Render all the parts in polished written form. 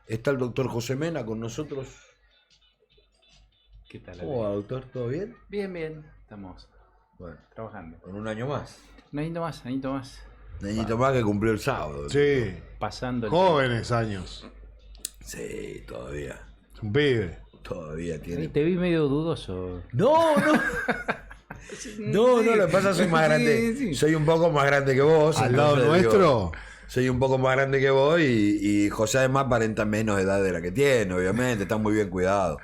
Está el doctor José Mena con nosotros. ¿Qué tal, ¿Cómo va, doctor? ¿Todo bien? Bien, bien. Estamos Bueno, trabajando. con un año más. Un añito más, un añito más. Un añito más que cumplió el sábado. Sí, Pasando el jóvenes años. Sí, todavía. Es un pibe. Todavía tiempo. tiene. Te vi medio dudoso. No, no. No, lo que pasa es que soy más grande. Sí. Soy un poco más grande que vos. Al lado entonces, digo, nuestro. soy un poco más grande que vos y José además aparenta menos edad de la que tiene, obviamente. Está muy bien cuidado.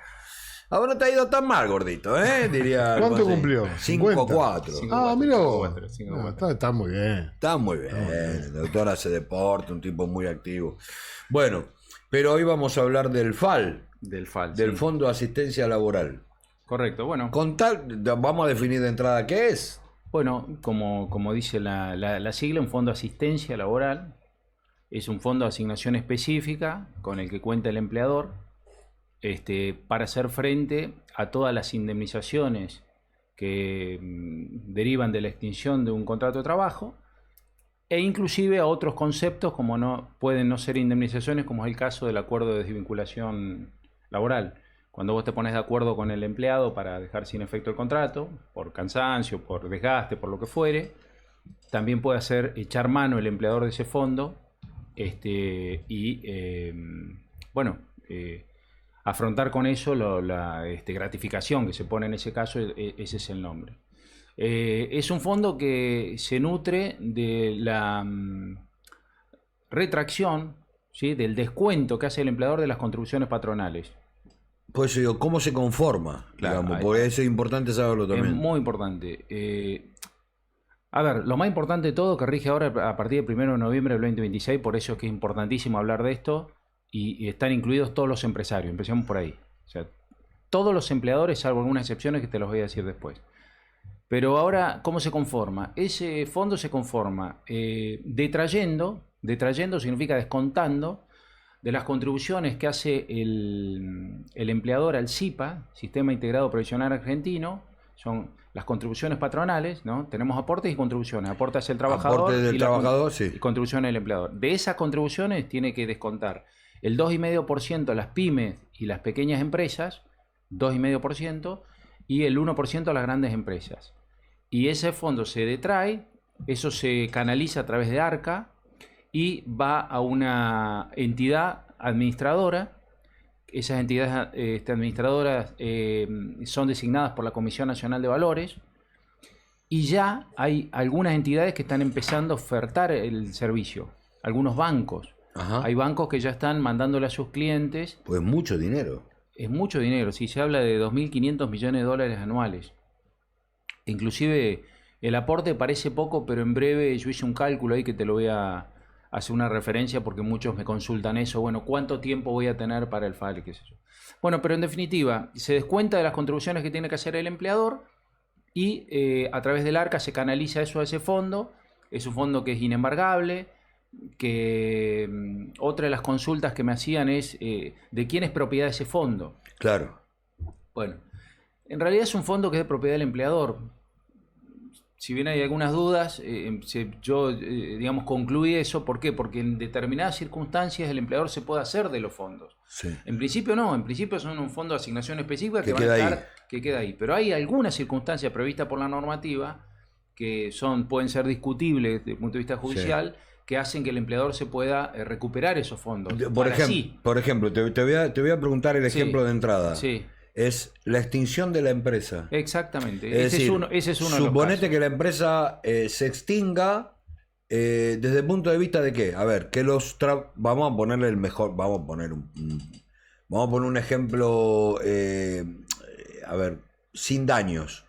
Ahora no te ha ido tan mal, gordito, ¿eh? Diría. ¿Cuánto cumplió? 5'4". Ah, mira vos. 5'4". No, está muy bien. Está muy bien. El doctor hace deporte, un tipo muy activo. Bueno, pero hoy vamos a hablar del FAL, Del FAL. del sí. Fondo de Asistencia Laboral. Correcto. Bueno, Vamos a definir de entrada qué es. como dice la sigla, un fondo de asistencia laboral. Es un fondo de asignación específica con el que cuenta el empleador para hacer frente a todas las indemnizaciones que derivan de la extinción de un contrato de trabajo e inclusive a otros conceptos como pueden no ser indemnizaciones, como es el caso del acuerdo de desvinculación laboral. Cuando vos te pones de acuerdo con el empleado para dejar sin efecto el contrato, por cansancio, por desgaste, por lo que fuere, también puede hacer echar mano el empleador de ese fondo afrontar con eso la gratificación que se pone en ese caso. Ese es el nombre. Es un fondo que se nutre de la retracción, ¿sí?, del descuento que hace el empleador de las contribuciones patronales. Pues digo, ¿cómo se conforma? Claro, Digamos, porque eso es importante saberlo también. Es muy importante. A ver, lo más importante de todo que rige ahora a partir del 1 de noviembre del 2026, por eso es que es importantísimo hablar de esto, y están incluidos todos los empresarios, empecemos por ahí. O sea, todos los empleadores, salvo algunas excepciones que te los voy a decir después. Pero ahora, ¿cómo se conforma? Ese fondo se conforma detrayendo significa descontando, de las contribuciones que hace el empleador al SIPA, Sistema Integrado Previsional Argentino. Son las contribuciones patronales, ¿no? Tenemos aportes y contribuciones. Aporte hacia el trabajador, Aporte del trabajador, sí. Y contribuciones del empleador. De esas contribuciones tiene que descontar el 2,5% a las pymes y las pequeñas empresas, 2,5%, y el 1% a las grandes empresas. Y ese fondo se detrae, eso se canaliza a través de ARCA y va a una entidad administradora. Esas entidades administradoras son designadas por la Comisión Nacional de Valores, y ya hay algunas entidades que están empezando a ofertar el servicio. Algunos bancos. Ajá. Hay bancos que ya están mandándole a sus clientes. Pues mucho dinero. Es mucho dinero, sí, se habla de 2.500 millones de dólares anuales. Inclusive el aporte parece poco, pero en breve yo hice un cálculo ahí que te lo voy a hacer una referencia porque muchos me consultan eso. Bueno, ¿cuánto tiempo voy a tener para el FAL? ¿Qué sé yo? Bueno, pero en definitiva, se descuenta de las contribuciones que tiene que hacer el empleador y a través del ARCA se canaliza eso a ese fondo. Es un fondo que es inembargable, que otra de las consultas que me hacían es de quién es propiedad de ese fondo. Claro. Bueno, en realidad es un fondo que es de propiedad del empleador. Si bien hay algunas dudas, yo concluí eso. ¿Por qué? Porque en determinadas circunstancias el empleador se puede hacer de los fondos. Sí. En principio no, en principio son un fondo de asignación específica Que queda ahí. que queda ahí. Pero hay algunas circunstancias previstas por la normativa que pueden ser discutibles desde el punto de vista judicial, que hacen que el empleador se pueda recuperar esos fondos. Por ejemplo, te voy a preguntar el ejemplo de entrada. Sí. Es la extinción de la empresa. Exactamente. Ese es uno de los suponete que la empresa se extinga desde el punto de vista de qué. A ver, que vamos a ponerle el mejor. Vamos a poner un ejemplo. A ver, sin daños.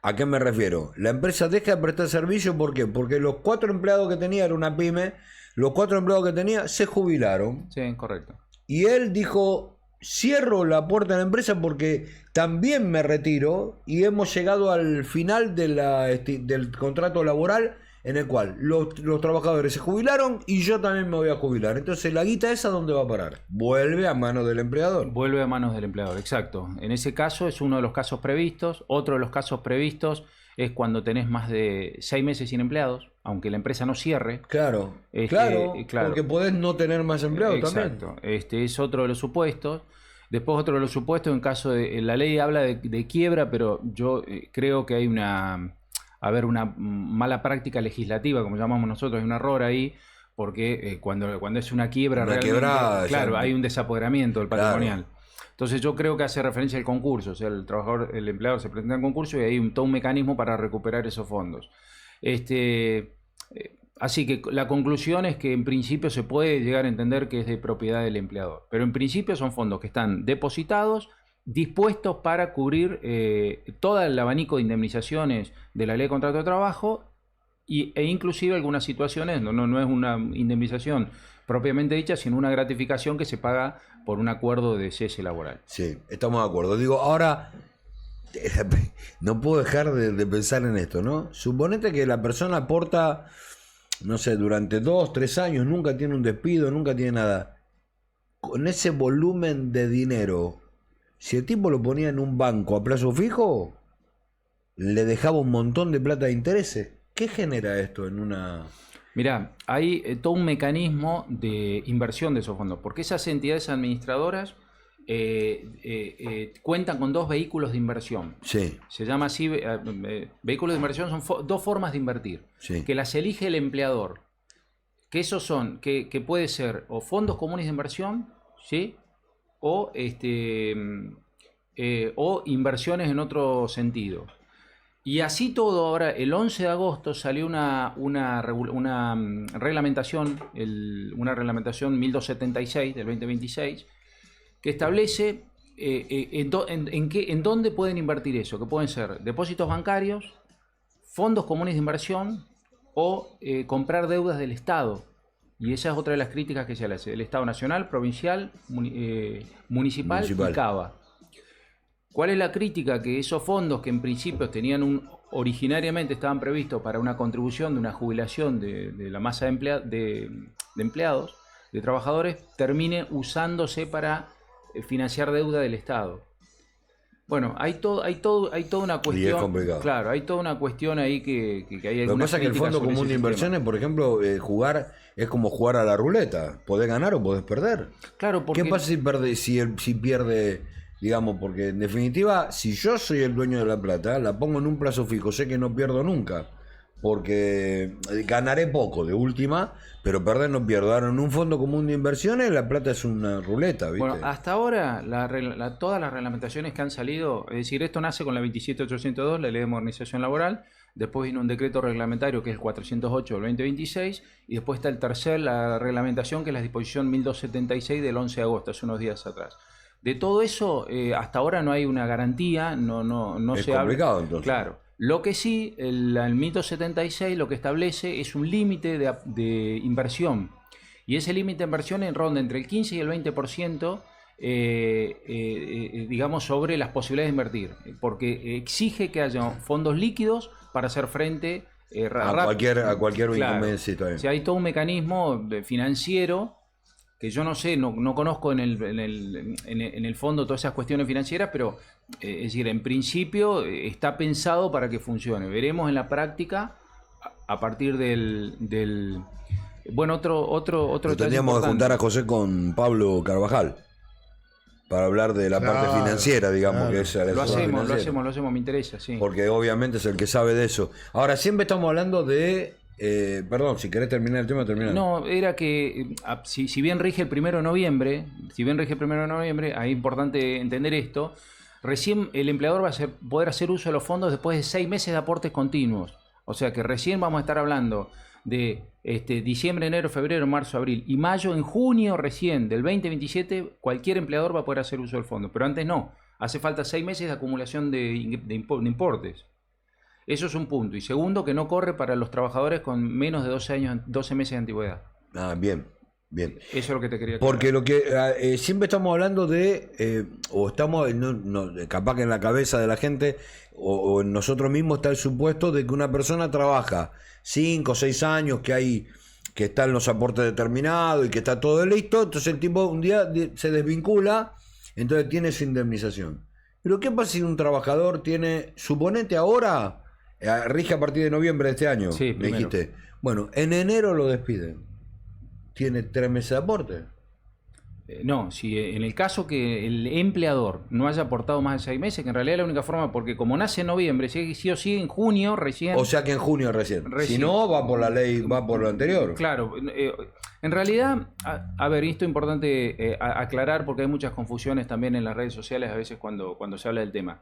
¿A qué me refiero? La empresa deja de prestar servicio, ¿por qué? Porque los 4 empleados que tenía, era una pyme, los 4 empleados que tenía se jubilaron. Sí, correcto. Y él dijo: cierro la puerta de la empresa porque también me retiro, y hemos llegado al final del contrato laboral en el cual los trabajadores se jubilaron y yo también me voy a jubilar. Entonces, ¿la guita esa dónde va a parar? Vuelve a manos del empleador. Vuelve a manos del empleador, exacto. En ese caso es uno de los casos previstos. Otro de los casos previstos es cuando tenés más de 6 meses sin empleados. aunque la empresa no cierre. Claro, Claro. porque podés no tener más empleados también. Exacto. Es otro de los supuestos. Después otro de los supuestos en caso de... La ley habla de quiebra, pero yo creo que hay una mala práctica legislativa, como llamamos nosotros, hay un error ahí, porque cuando es una quiebra realmente, quebrada, claro, hay un desapoderamiento del patrimonial. Entonces yo creo que hace referencia al concurso, o sea, el empleador se presenta en concurso y hay todo un mecanismo para recuperar esos fondos. Así que la conclusión es que en principio se puede llegar a entender que es de propiedad del empleador, pero en principio son fondos que están depositados, dispuestos para cubrir todo el abanico de indemnizaciones de la ley de contrato de trabajo e inclusive algunas situaciones, no es una indemnización propiamente dicha, sino una gratificación que se paga por un acuerdo de cese laboral. Sí, estamos de acuerdo. Digo, ahora, no puedo dejar de pensar en esto, ¿no? Suponete que la persona aporta, no sé, durante 2, 3 años, nunca tiene un despido, nunca tiene nada. Con ese volumen de dinero, si el tipo lo ponía en un banco a plazo fijo, le dejaba un montón de plata de intereses. ¿Qué genera esto en una...? Mirá, hay todo un mecanismo de inversión de esos fondos, porque esas entidades administradoras cuentan con 2 vehículos de inversión. Sí. Se llama así, vehículos de inversión son 2 formas de invertir, Sí. que las elige el empleador, que esos son, que puede ser o fondos comunes de inversión, ¿sí? O inversiones en otro sentido. Y así todo, ahora el 11 de agosto salió una reglamentación, una reglamentación 1276 del 2026, que establece en dónde pueden invertir eso, que pueden ser depósitos bancarios, fondos comunes de inversión o comprar deudas del Estado. Y esa es otra de las críticas que se le hace, el Estado nacional, provincial, municipal y CABA. ¿Cuál es la crítica? Que esos fondos que en principio originariamente estaban previstos para una contribución de una jubilación de la masa de empleados, de trabajadores, termine usándose para financiar deuda del Estado. Bueno, hay toda una cuestión. Y es complicado. Claro, hay toda una cuestión ahí que hay algunas. Lo que pasa es que el críticas Fondo sobre Común ese de Inversiones, por ejemplo, jugar es como jugar a la ruleta. Podés ganar o podés perder. Claro, porque... ¿Qué pasa si pierde? Digamos, porque en definitiva, si yo soy el dueño de la plata, la pongo en un plazo fijo, sé que no pierdo nunca, porque ganaré poco de última, pero perder no pierdo. Ahora, en un fondo común de inversiones, la plata es una ruleta, ¿viste? Bueno, hasta ahora, todas las reglamentaciones que han salido, es decir, esto nace con la 27802, la Ley de Modernización Laboral, después vino un decreto reglamentario que es el 408 del 2026, y después está la reglamentación que es la disposición 1276 del 11 de agosto, hace unos días atrás. De todo eso, hasta ahora no hay una garantía, no es se habla. Es complicado, entonces. Claro. Lo que sí, el 1276 lo que establece es un límite de inversión. Y ese límite de inversión ronda entre el 15 y el 20%, digamos, sobre las posibilidades de invertir. Porque exige que haya fondos líquidos para hacer frente a cualquier inconveniencia. Claro. O sea, hay todo un mecanismo financiero que yo no sé, no conozco en el fondo todas esas cuestiones financieras, pero es decir, en principio está pensado para que funcione. Veremos en la práctica a partir del bueno, otro tendríamos que juntar a José con Pablo Carvajal para hablar de la parte financiera, digamos, que es lo hacemos, me interesa, sí. Porque obviamente es el que sabe de eso. Ahora, siempre estamos hablando de perdón, si querés terminar el tema, terminar. No, era que si bien rige el 1 de noviembre, es importante entender esto, recién el empleador va a poder hacer uso de los fondos después de 6 meses de aportes continuos. O sea que recién vamos a estar hablando de diciembre, enero, febrero, marzo, abril y mayo. En junio recién del 2027 cualquier empleador va a poder hacer uso del fondo, pero antes no. Hace falta 6 meses de acumulación de importes. Eso es un punto. Y segundo, que no corre para los trabajadores con menos de 12 meses de antigüedad. Ah, bien. Eso es lo que te quería Porque lo que siempre estamos hablando de, o estamos, capaz que en la cabeza de la gente, o en nosotros mismos está el supuesto de que una persona trabaja 5 o 6 años, que están los aportes determinados y que está todo listo, entonces el tipo un día se desvincula, entonces tiene su indemnización. Pero ¿qué pasa si un trabajador tiene, suponete ahora, Rige a partir de noviembre de este año, Sí, me primero. dijiste. Bueno, en enero lo despiden. Tiene 3 meses de aporte. No, si en el caso que el empleador no haya aportado más de 6 meses, que en realidad es la única forma, porque como nace en noviembre, sí o sí en junio recién. O sea que en junio recién. Si Recién. no, va por la ley, va por lo anterior. Claro, en realidad, a ver, esto es importante aclarar porque hay muchas confusiones también en las redes sociales a veces cuando se habla del tema.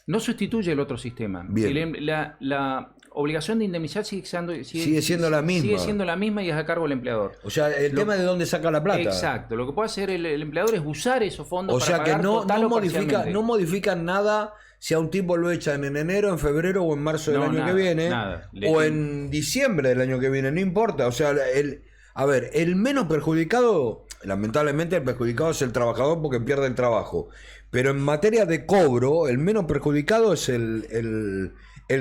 No sustituye el otro sistema. Bien. La obligación de indemnizar sigue siendo la misma. Sigue siendo la misma y es a cargo del empleador. O sea, el tema es de dónde saca la plata. Exacto. Lo que puede hacer el empleador es usar esos fondos O para sea que pagar total o parcialmente. no modifican nada si a un tipo lo echan en enero, en febrero o en marzo del No, año nada, que viene. nada. O en diciembre del año que viene, no importa. O sea, el menos perjudicado, lamentablemente el perjudicado es el trabajador porque pierde el trabajo. Pero en materia de cobro, el menos perjudicado es el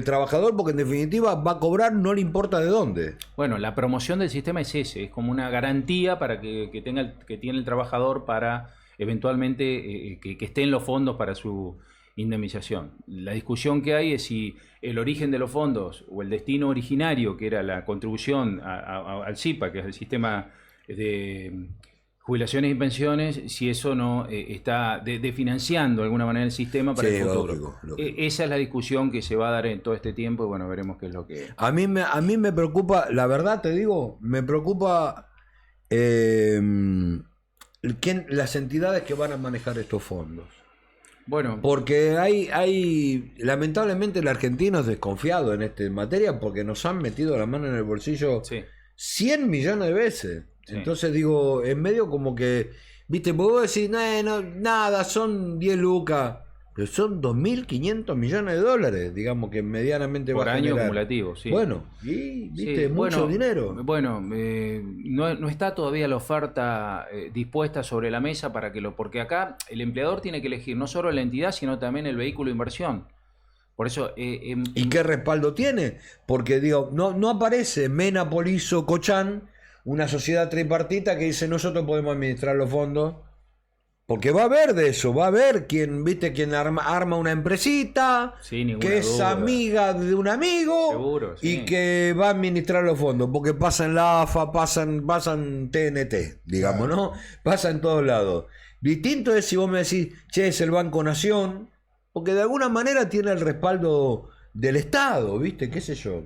trabajador porque en definitiva va a cobrar, no le importa de dónde. Bueno, la promoción del sistema es ese, es como una garantía para que tiene el trabajador para eventualmente que esté en los fondos para su indemnización. La discusión que hay es si el origen de los fondos o el destino originario, que era la contribución al SIPA, que es el sistema de jubilaciones y pensiones, si eso no está desfinanciando de alguna manera el sistema para Sí, el futuro. lógico. Esa es la discusión que se va a dar en todo este tiempo y bueno, veremos qué es lo que... A mí me preocupa, la verdad te digo, me preocupa las entidades que van a manejar estos fondos. Bueno, Porque lamentablemente el argentino es desconfiado en esta materia porque nos han metido la mano en el bolsillo sí. 100 millones de veces. Sí. Entonces digo, en medio como que, viste, vos decís, nada, son 10 lucas, pero son 2.500 millones de dólares, digamos que medianamente Por va a año generar. acumulativo, sí. Bueno, y viste, Sí, mucho bueno, dinero. Bueno, no está todavía la oferta dispuesta sobre la mesa para porque acá el empleador tiene que elegir no solo la entidad, sino también el vehículo de inversión. Por eso... ¿Y qué respaldo tiene? Porque digo, no aparece Mena, Polizo, Cochán, una sociedad tripartita que dice nosotros podemos administrar los fondos. Porque va a haber de eso, va a haber quien arma una empresita, Sí, ninguna que es duda. amiga de un amigo Seguro, sí. y que va a administrar los fondos, porque pasa en la AFA, pasan TNT, digamos, ¿no? Pasa en todos lados. Distinto es si vos me decís, che, es el Banco Nación, porque de alguna manera tiene el respaldo del Estado, ¿viste? ¿Qué sé yo?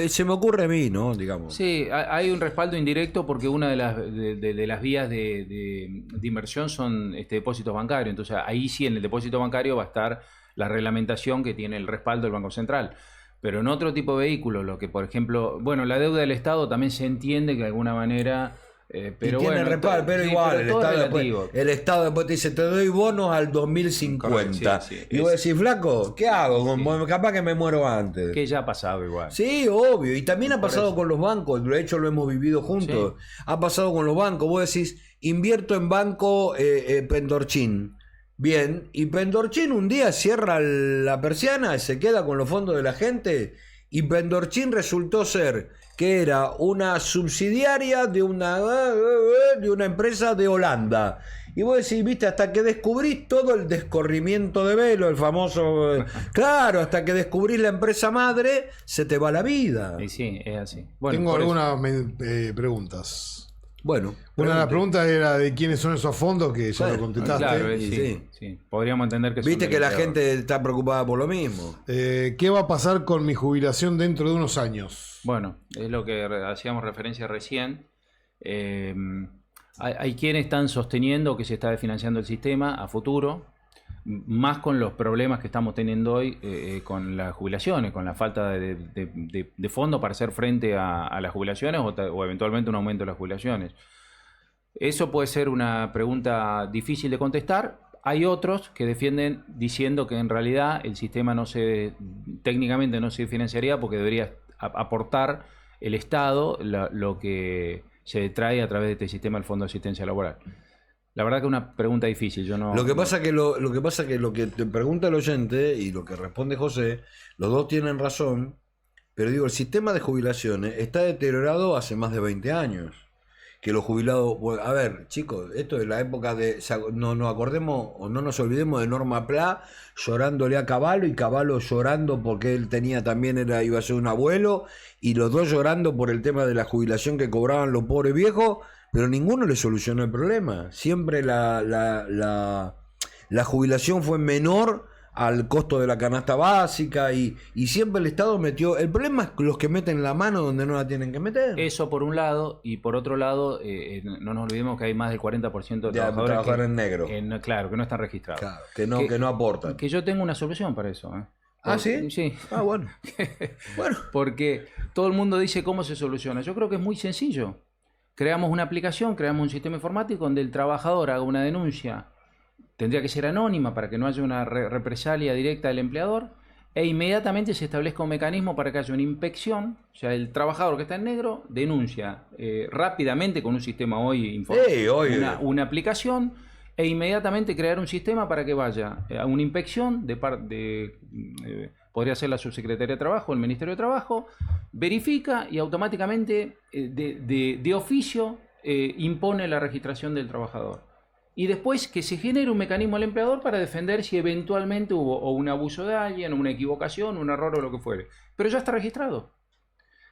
Se me ocurre a mí, ¿no? Digamos. Sí, hay un respaldo indirecto porque una de las vías de inversión son depósitos bancarios. Entonces ahí sí en el depósito bancario va a estar la reglamentación que tiene el respaldo del Banco Central. Pero en otro tipo de vehículos, lo que por ejemplo, bueno, la deuda del Estado también se entiende que de alguna manera... pero y tiene bueno, respaldo, pero sí, igual, pero todo relativo. el Estado después te dice, te doy bonos al 2050. Correcto, sí, Y vos decís, flaco, ¿qué hago? Capaz que me muero antes. Que ya ha pasado igual. Sí, obvio. Y también ha Por pasado eso. con los bancos. De hecho, lo hemos vivido juntos. Ha pasado con los bancos. Vos decís, invierto en banco Pendorchin. Bien. Y Pendorchin un día cierra la persiana, se queda con los fondos de la gente. Y Pendorchin resultó ser que era una subsidiaria de una empresa de Holanda. Y vos decís, viste, hasta que descubrís todo el descorrimiento de velo, el famoso... claro, hasta que descubrís la empresa madre, se te va la vida. Y sí, es así. Bueno, Tengo por eso. algunas preguntas. Bueno. Una de las preguntas era de quiénes son esos fondos, que ya Bueno, lo contestaste. Claro, Y sí, sí. Podríamos entender que son Viste del que la empleador. gente está preocupada por lo mismo. ¿Qué va a pasar con mi jubilación dentro de unos años? Bueno, es lo que hacíamos referencia recién. Hay quienes están sosteniendo que se está desfinanciando el sistema a futuro, más con los problemas que estamos teniendo hoy con las jubilaciones, con la falta de fondos para hacer frente a las jubilaciones o eventualmente un aumento de las jubilaciones. Eso puede ser una pregunta difícil de contestar. Hay otros que defienden diciendo que en realidad el sistema técnicamente no se financiaría porque debería aportar el Estado lo que se trae a través de este sistema del Fondo de Asistencia Laboral. La verdad que es una pregunta difícil. Yo no. Lo que pasa que lo que te pregunta el oyente y lo que responde José, los dos tienen razón, pero digo, el sistema de jubilaciones está deteriorado hace más de 20 años. que los jubilados... Bueno, a ver, chicos, esto es la época de... No nos acordemos o no nos olvidemos de Norma Pla llorándole a Cavallo, y Cavallo llorando porque él tenía también, iba a ser un abuelo, y los dos llorando por el tema de la jubilación que cobraban los pobres viejos, pero ninguno le solucionó el problema. Siempre la jubilación fue menor al costo de la canasta básica, y siempre el Estado metió... El problema es los que meten la mano donde no la tienen que meter. Eso por un lado, y por otro lado, no nos olvidemos que hay más del 40% de trabajadores trabajar en negro. Claro, que no están registrados. Claro, que no aportan. Que yo tengo una solución para eso. ¿Ah, sí? Sí. Ah, bueno. Bueno. Porque todo el mundo dice cómo se soluciona. Yo creo que es muy sencillo. Creamos una aplicación, creamos un sistema informático donde el trabajador haga una denuncia. Tendría que ser anónima para que no haya una represalia directa del empleador, e inmediatamente se establezca un mecanismo para que haya una inspección. O sea, el trabajador que está en negro denuncia rápidamente con un sistema una aplicación, e inmediatamente crear un sistema para que vaya a una inspección podría ser la Subsecretaría de Trabajo, el Ministerio de Trabajo, verifica y automáticamente de oficio impone la registración del trabajador. Y después que se genere un mecanismo al empleador para defender si eventualmente hubo o un abuso de alguien, o una equivocación, un error o lo que fuere. Pero ya está registrado.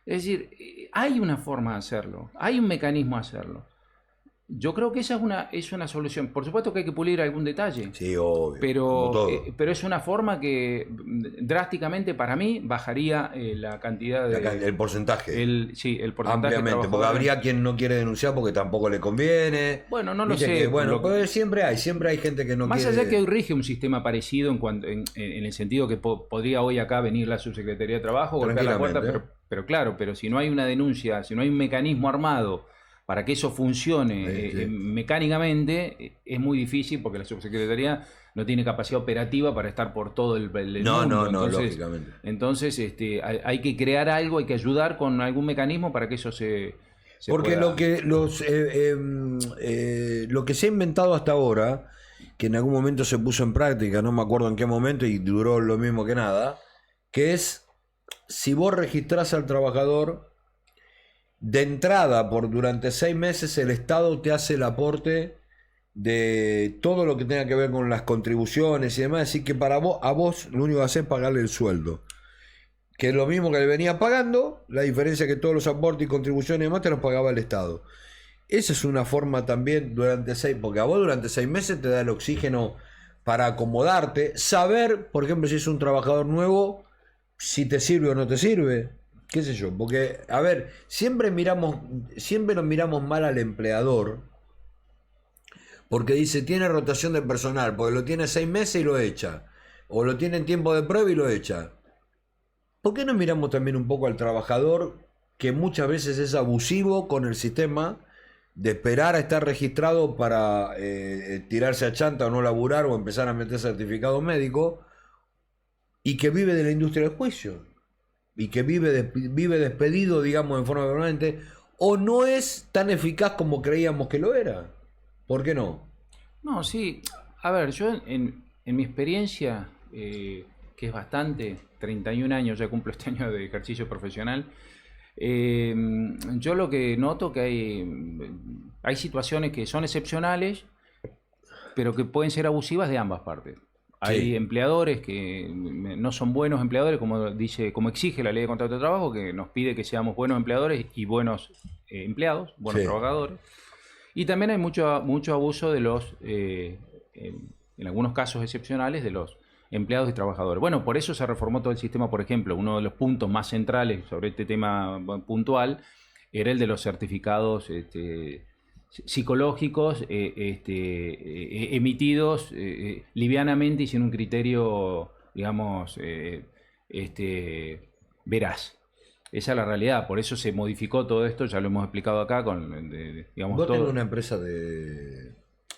Es decir, hay una forma de hacerlo, hay un mecanismo de hacerlo. Yo creo que esa es una solución. Por supuesto que hay que pulir algún detalle. Sí, obvio. Pero es una forma que drásticamente para mí bajaría la cantidad de... El porcentaje. El porcentaje. Ampliamente, porque habría quien no quiere denunciar porque tampoco le conviene. Bueno, no lo sé. Pues siempre hay gente que no más quiere... Más allá que hoy rige un sistema parecido en el sentido que podría hoy acá venir la Subsecretaría de Trabajo, golpear la puerta, pero claro, pero si no hay una denuncia, si no hay un mecanismo armado para que eso funcione mecánicamente, es muy difícil, porque la Subsecretaría no tiene capacidad operativa para estar por todo el mundo. No, entonces, lógicamente. Entonces hay que crear algo, hay que ayudar con algún mecanismo para que eso se porque pueda... lo que se ha inventado hasta ahora, que en algún momento se puso en práctica, no me acuerdo en qué momento, y duró lo mismo que nada, que es, si vos registrás al trabajador, de entrada, durante 6 meses, el Estado te hace el aporte de todo lo que tenga que ver con las contribuciones y demás. Así que a vos lo único que haces es pagarle el sueldo, que es lo mismo que le venía pagando. La diferencia es que todos los aportes y contribuciones y demás te los pagaba el Estado. Esa es una forma también porque a vos durante 6 meses te da el oxígeno para acomodarte, saber, por ejemplo, si es un trabajador nuevo, si te sirve o no te sirve. ¿Qué sé yo? Porque, a ver, siempre nos miramos mal al empleador, porque dice, tiene rotación de personal, porque lo tiene 6 meses y lo echa, o lo tiene en tiempo de prueba y lo echa. ¿Por qué no miramos también un poco al trabajador, que muchas veces es abusivo con el sistema, de esperar a estar registrado para tirarse a chanta o no laburar o empezar a meter certificado médico, y que vive de la industria del juicio? Y que vive despedido, digamos, en forma permanente, o no es tan eficaz como creíamos que lo era. ¿Por qué no? No, sí. A ver, yo en mi experiencia, que es bastante, 31 años ya cumplo este año de ejercicio profesional, yo lo que noto que hay situaciones que son excepcionales, pero que pueden ser abusivas de ambas partes. Hay empleadores que no son buenos empleadores, como exige la ley de contrato de trabajo, que nos pide que seamos buenos empleadores y buenos empleados, buenos trabajadores. Y también hay mucho abuso de los, en algunos casos excepcionales, de los empleados y trabajadores. Bueno, por eso se reformó todo el sistema. Por ejemplo, uno de los puntos más centrales sobre este tema puntual era el de los certificados psicológicos emitidos livianamente y sin un criterio, digamos, veraz. Esa es la realidad, por eso se modificó todo esto, ya lo hemos explicado acá digamos, ¿Vos todo. tenés una empresa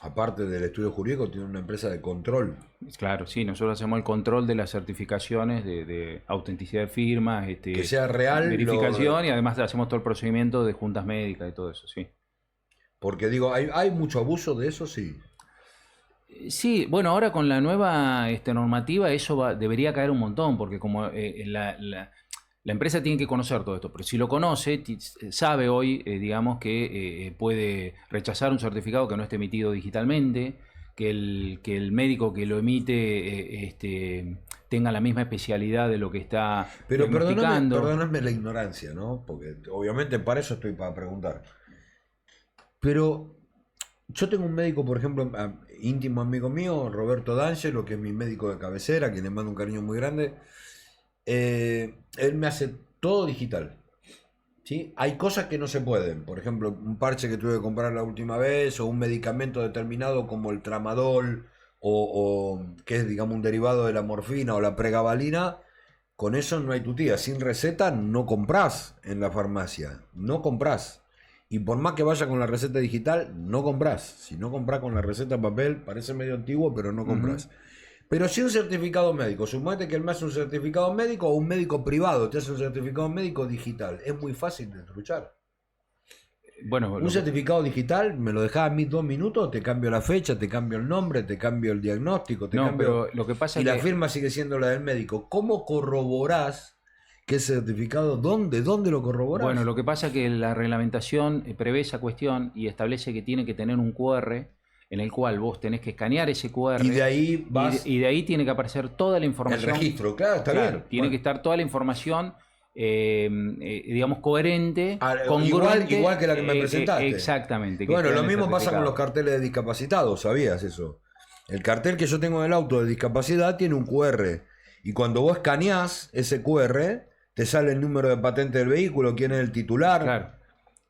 aparte del estudio jurídico, tiene una empresa de control? Claro, sí, nosotros hacemos el control de las certificaciones de autenticidad de firmas, que sea real, verificación, y además hacemos todo el procedimiento de juntas médicas y todo eso, sí. Porque digo, ¿hay mucho abuso de eso? Sí. Sí, bueno, ahora con la nueva normativa eso debería caer un montón, porque como La empresa tiene que conocer todo esto, pero si lo conoce, sabe hoy, digamos, que puede rechazar un certificado que no esté emitido digitalmente, que el médico que lo emite tenga la misma especialidad de lo que está Pero diagnosticando. perdóname la ignorancia, ¿no? Porque obviamente para eso estoy para preguntar. Pero yo tengo un médico, por ejemplo, íntimo amigo mío, Roberto D'Angelo, que es mi médico de cabecera, a quien le mando un cariño muy grande. Él me hace todo digital, ¿sí? Hay cosas que no se pueden, por ejemplo, un parche que tuve que comprar la última vez, o un medicamento determinado como el tramadol, o que es, digamos, un derivado de la morfina o la pregabalina. Con eso no hay tutía, sin receta no comprás en la farmacia, no comprás. Y por más que vaya con la receta digital, no comprás. Si no comprás con la receta en papel, parece medio antiguo, pero no comprás. Pero si un certificado médico, suponete que él me hace un certificado médico o un médico privado te hace un certificado médico digital, es muy fácil de truchar. Bueno, Un certificado digital me lo dejás a mí 2 minutos, te cambio la fecha, te cambio el nombre, te cambio el diagnóstico, te cambio... pero lo que pasa y es la que firma sigue siendo la del médico. ¿Cómo corroborás que ese certificado, dónde lo corroborás? Bueno, lo que pasa es que la reglamentación prevé esa cuestión y establece que tiene que tener un QR en el cual vos tenés que escanear ese QR y de ahí vas... y de ahí tiene que aparecer toda la información. El registro, claro, está bien. Tiene que estar toda la información, digamos, coherente, congruente. Igual que la que me presentaste. Exactamente. Bueno, lo mismo pasa con los carteles de discapacitados, ¿sabías eso? El cartel que yo tengo en el auto de discapacidad tiene un QR. Y cuando vos escaneás ese QR, te sale el número de patente del vehículo, quién es el titular. Claro.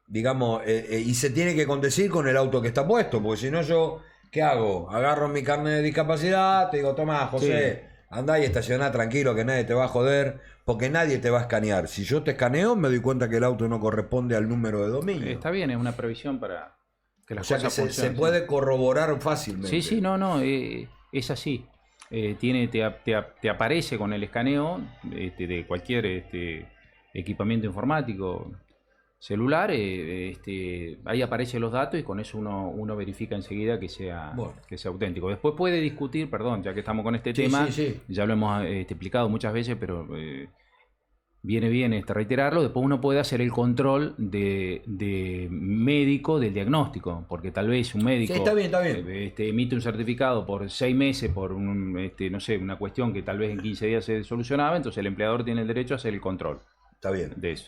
Digamos, y se tiene que condecir con el auto que está puesto, porque si no yo, ¿qué hago? Agarro mi carnet de discapacidad, te digo, toma, José, andá y estacioná tranquilo que nadie te va a joder, porque nadie te va a escanear. Si yo te escaneo, me doy cuenta que el auto no corresponde al número de dominio. Está bien, es una previsión para que las cosas funcionen. Se funcionen. puede corroborar fácilmente. Sí, no, es así. Te aparece con el escaneo de cualquier equipamiento informático celular, ahí aparecen los datos y con eso uno verifica enseguida que sea auténtico. Después puede discutir, perdón, ya que estamos con este tema, ya lo hemos explicado muchas veces, pero viene bien reiterarlo. Después uno puede hacer el control de médico del diagnóstico, porque tal vez un médico está bien. Emite un certificado por 6 meses por no sé, una cuestión que tal vez en 15 días se solucionaba, entonces el empleador tiene el derecho a hacer el control. Está bien. De eso.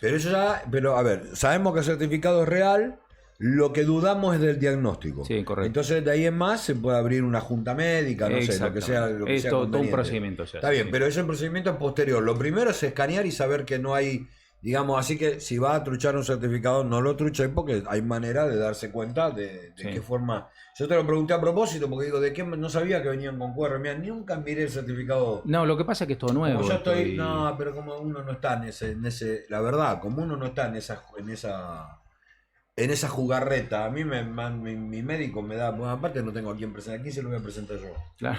Pero a ver, sabemos que el certificado es real, lo que dudamos es del diagnóstico. Sí, correcto. Entonces de ahí en más se puede abrir una junta médica, no sé, lo que sea. Es todo un procedimiento. Está bien, pero ese procedimiento es posterior. Lo primero es escanear y saber que no hay, digamos, así que si va a truchar un certificado, no lo truche porque hay manera de darse cuenta de qué forma. Yo te lo pregunté a propósito porque digo, ¿de qué no sabía que venían con QR? Mira, nunca miré el certificado. No, lo que pasa es que es todo nuevo. Como yo estoy, no, pero como uno no está en ese, la verdad, como uno no está en esa jugarreta, a mí mi médico me da, bueno, aparte no tengo a quién presentar, aquí se lo voy a presentar yo. Claro.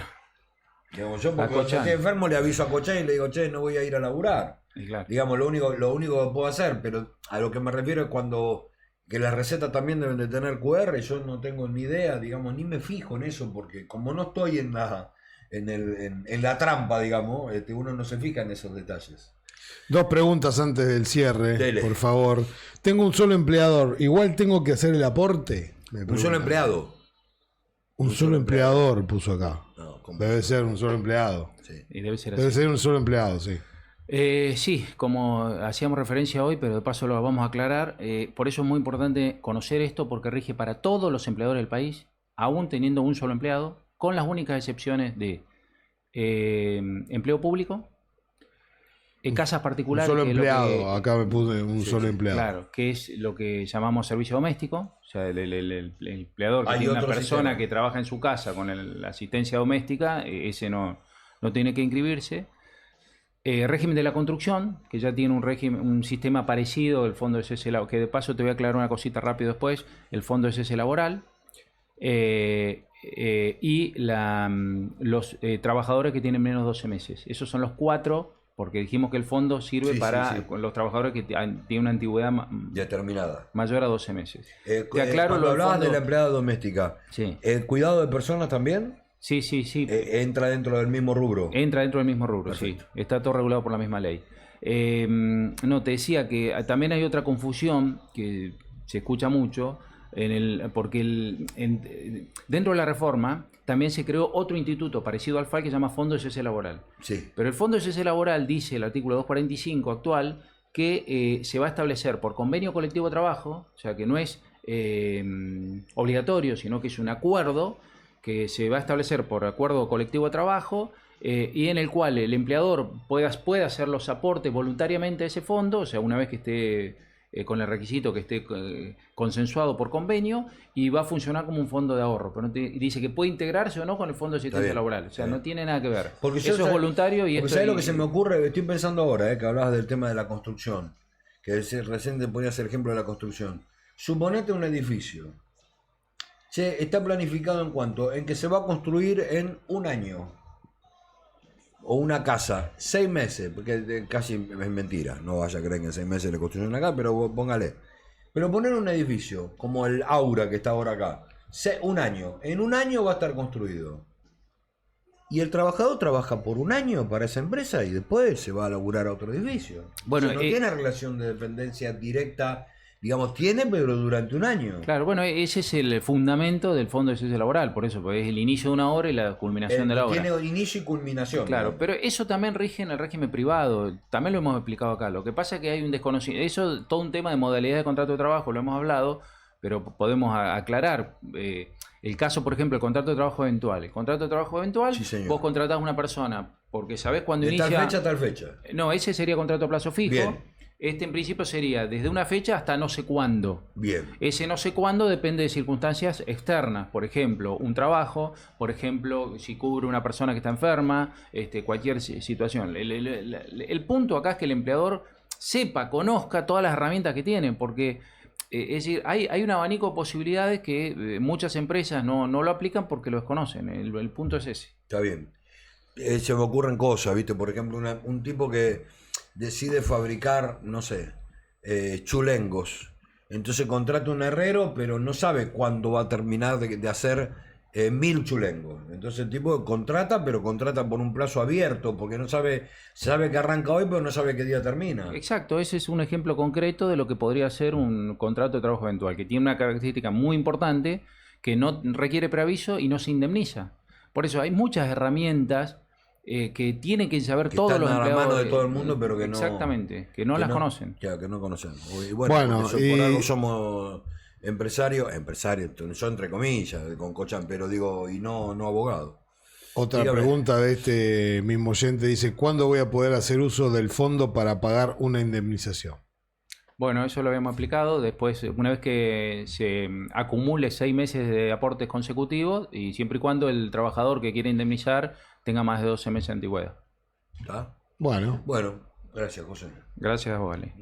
Digamos, yo porque cuando estoy enfermo le aviso a Cochán y le digo, che, no voy a ir a laburar. Claro. Digamos, lo único que puedo hacer, pero a lo que me refiero es cuando que las recetas también deben de tener QR, yo no tengo ni idea, digamos, ni me fijo en eso, porque como no estoy en la trampa, digamos, uno no se fija en esos detalles. 2 preguntas antes del cierre, Dele. por favor. Tengo un solo empleador, igual tengo que hacer el aporte. Un solo empleado. Un solo empleador puso acá. No, debe ser un solo empleado. Sí. Y debe ser Debe ser un solo empleado, sí. Sí, como hacíamos referencia hoy, pero de paso lo vamos a aclarar. Por eso es muy importante conocer esto, porque rige para todos los empleadores del país, aún teniendo un solo empleado, con las únicas excepciones de empleo público, casas particulares. Un solo empleado, acá me puse un solo empleado. Claro, que es lo que llamamos servicio doméstico. O sea, el empleador que tiene una persona que trabaja en su casa con la asistencia doméstica, ese no tiene que inscribirse. Régimen de la construcción, que ya tiene un sistema parecido, el fondo de cese laboral, que de paso te voy a aclarar una cosita rápido después, el fondo de cese laboral, y los trabajadores que tienen menos de 12 meses. Esos son los 4, porque dijimos que el fondo sirve para los trabajadores que tienen una antigüedad determinada mayor a 12 meses. Te aclaro cuando hablabas de la empleada doméstica, ¿el cuidado de personas también? Sí. Entra dentro del mismo rubro. Entra dentro del mismo rubro, Perfecto. sí. Está todo regulado por la misma ley. No, te decía que también hay otra confusión que se escucha mucho, porque dentro de la reforma también se creó otro instituto parecido al FAL que se llama Fondo de Cese Laboral. Sí. Pero el Fondo de Cese Laboral, dice el artículo 245 actual, que se va a establecer por convenio colectivo de trabajo, o sea que no es obligatorio, sino que es un acuerdo que se va a establecer por acuerdo colectivo de trabajo, y en el cual el empleador puede hacer los aportes voluntariamente a ese fondo, o sea, una vez que esté con el requisito que esté consensuado por convenio, y va a funcionar como un fondo de ahorro. Pero dice que puede integrarse o no con el fondo de asistencia laboral, o sea, no tiene nada que ver. Porque eso es voluntario y esto ¿sabes lo que se me ocurre? Estoy pensando ahora, que hablabas del tema de la construcción, que recién te ponías el ejemplo de la construcción. Suponete un edificio. Está planificado en cuanto en que se va a construir en un año. O una casa, 6 meses, porque casi es mentira, no vaya a creer que en 6 meses le construyen acá, pero póngale. Pero poner un edificio como el Aura que está ahora acá, un año, en un año va a estar construido. Y el trabajador trabaja por un año para esa empresa y después se va a laburar a otro edificio. Bueno, o sea, no tiene relación de dependencia directa, digamos, tiene, pero durante un año. Claro, bueno, ese es el fundamento del Fondo de Cese Laboral, por eso, porque es el inicio de una obra y la culminación de la obra. Tiene inicio y culminación. Claro, ¿no? pero eso también rige en el régimen privado, también lo hemos explicado acá. Lo que pasa es que hay un desconocimiento, eso todo un tema de modalidad de contrato de trabajo, lo hemos hablado, pero podemos aclarar. El caso, por ejemplo, el contrato de trabajo eventual. El contrato de trabajo eventual, sí, vos contratás a una persona porque sabés cuándo de inicia. Tal fecha a tal fecha. No, ese sería contrato a plazo fijo. Bien. Este en principio sería desde una fecha hasta no sé cuándo. Bien. Ese no sé cuándo depende de circunstancias externas, por ejemplo, un trabajo, por ejemplo, si cubre una persona que está enferma, cualquier situación. El punto acá es que el empleador conozca todas las herramientas que tiene, porque es decir, hay un abanico de posibilidades que muchas empresas no lo aplican porque lo desconocen. El punto es ese. Está bien. Se me ocurren cosas, ¿viste? Por ejemplo, un tipo que decide fabricar, no sé, chulengos. Entonces contrata un herrero, pero no sabe cuándo va a terminar de hacer 1000 chulengos. Entonces el tipo contrata, pero contrata por un plazo abierto, porque no sabe que arranca hoy, pero no sabe qué día termina. Exacto, ese es un ejemplo concreto de lo que podría ser un contrato de trabajo eventual, que tiene una característica muy importante, que no requiere preaviso y no se indemniza. Por eso hay muchas herramientas que tienen que saber todos los empleados. A la mano de todo el mundo, pero que exactamente, que no las conocen. Claro, que no conocen. Y bueno, por algo somos empresarios, yo entre comillas, con Cochan, pero digo, y no abogados. Otra pregunta de este mismo oyente dice, ¿cuándo voy a poder hacer uso del fondo para pagar una indemnización? Bueno, eso lo habíamos aplicado. Después, una vez que se acumule 6 meses de aportes consecutivos, y siempre y cuando el trabajador que quiere indemnizar tenga más de 12 meses de antigüedad. ¿Está? Bueno, Gracias, José. Gracias, Vale.